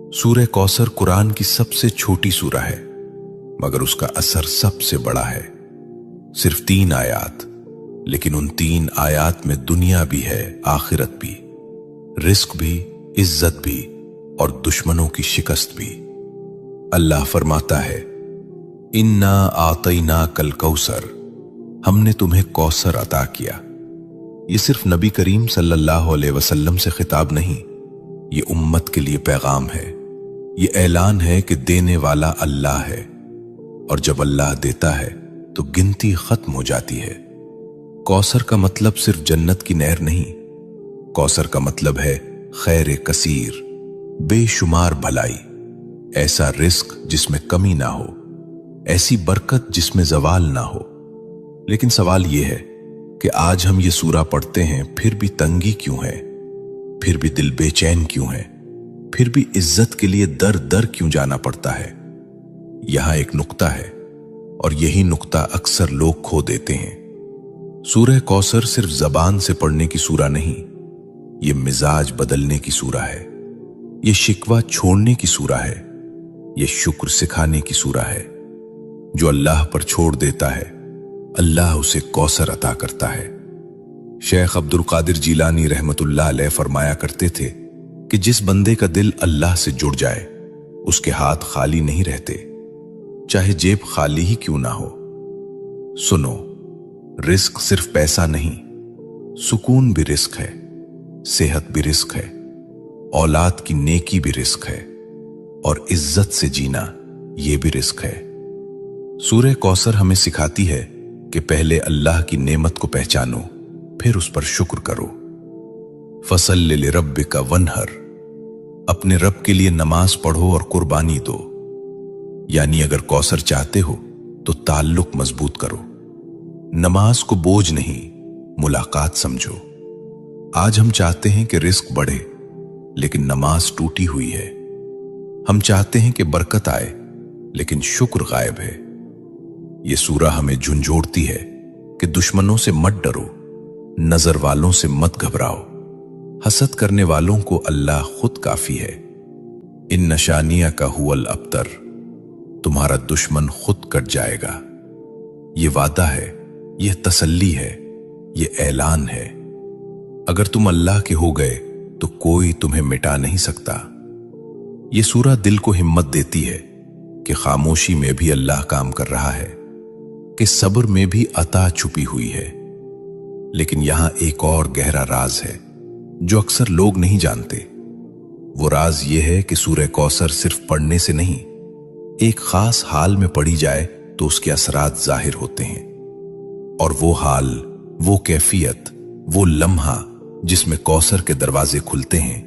सूरह कौसर कुरान की सबसे छोटी सूरा है, मगर उसका असर सबसे बड़ा है। सिर्फ 3 आयात, लेकिन उन 3 आयात में दुनिया भी है, आखिरत भी, रिस्क भी, इज्जत भी और दुश्मनों की शिकस्त भी। अल्लाह फरमाता है, इन्ना आतैना कल कौसर, हमने तुम्हें कौसर अता किया। ये सिर्फ नबी करीम सल्लल्लाहु अलैहि वसल्लम से खिताब नहीं, ये उम्मत के लिए पैगाम है। ये ऐलान है कि देने वाला अल्लाह है, और जब अल्लाह देता है तो गिनती खत्म हो जाती है। कौसर का मतलब सिर्फ जन्नत की नहर नहीं, कौसर का मतलब है खैर कसीर, बेशुमार भलाई, ऐसा रिस्क जिसमें कमी ना हो, ऐसी बरकत जिसमें जवाल ना हो। लेकिन सवाल यह है कि आज हम ये सूरा पढ़ते हैं, फिर भी तंगी क्यों है, फिर भी दिल बेचैन क्यों है, फिर भी इज्जत के लिए दर दर क्यों जाना पड़ता है। यहां एक नुक्ता है, और यही नुक्ता अक्सर लोग खो देते हैं। सूरह कौसर सिर्फ जबान से पढ़ने की सूरा नहीं, ये मिजाज बदलने की सूरा है, ये शिकवा छोड़ने की सूरा है, ये शुक्र सिखाने की सूरा है। जो अल्लाह पर छोड़ देता है, अल्लाह उसे कौसर अता करता है। शेख अब्दुल कादिर जीलानी रहमतुल्लाह अलैह फरमाया करते थे कि जिस बंदे का दिल अल्लाह से जुड़ जाए, उसके हाथ खाली नहीं रहते, चाहे जेब खाली ही क्यों ना हो। सुनो, रिस्क सिर्फ पैसा नहीं, सुकून भी रिस्क है, सेहत भी रिस्क है, औलाद की नेकी भी रिस्क है, और इज्जत से जीना यह भी रिस्क है। सूरह कौसर हमें सिखाती है कि पहले अल्लाह की नेमत को पहचानो, फिर उस पर शुक्र करो। फसल्लि लिरब्बिका वन्हर, अपने रब के लिए नमाज पढ़ो और कुर्बानी दो। यानी अगर कौसर चाहते हो तो ताल्लुक मजबूत करो, नमाज को बोझ नहीं, मुलाकात समझो। आज हम चाहते हैं कि रिस्क बढ़े, लेकिन नमाज टूटी हुई है। हम चाहते हैं कि बरकत आए, लेकिन शुक्र गायब है। यह सूरा हमें झुंझोड़ती है कि दुश्मनों से मत डरो, नजर वालों से मत घबराओ, हसद करने वालों को अल्लाह खुद काफी है। इन नशानिया का हुवल अब्तर, तुम्हारा दुश्मन खुद कट जाएगा। ये वादा है, यह तसल्ली है, यह ऐलान है। अगर तुम अल्लाह के हो गए तो कोई तुम्हें मिटा नहीं सकता। यह सूरा दिल को हिम्मत देती है कि खामोशी में भी अल्लाह काम कर रहा है, कि सब्र में भी अता छुपी हुई है। लेकिन यहां एक और गहरा राज है जो अक्सर लोग नहीं जानते। वो राज यह है कि सूरह कौसर सिर्फ पढ़ने से नहीं, एक खास हाल में पढ़ी जाए तो उसके असरात जाहिर होते हैं। और वो हाल, वो कैफियत, वो लम्हा जिसमें कौसर के दरवाजे खुलते हैं,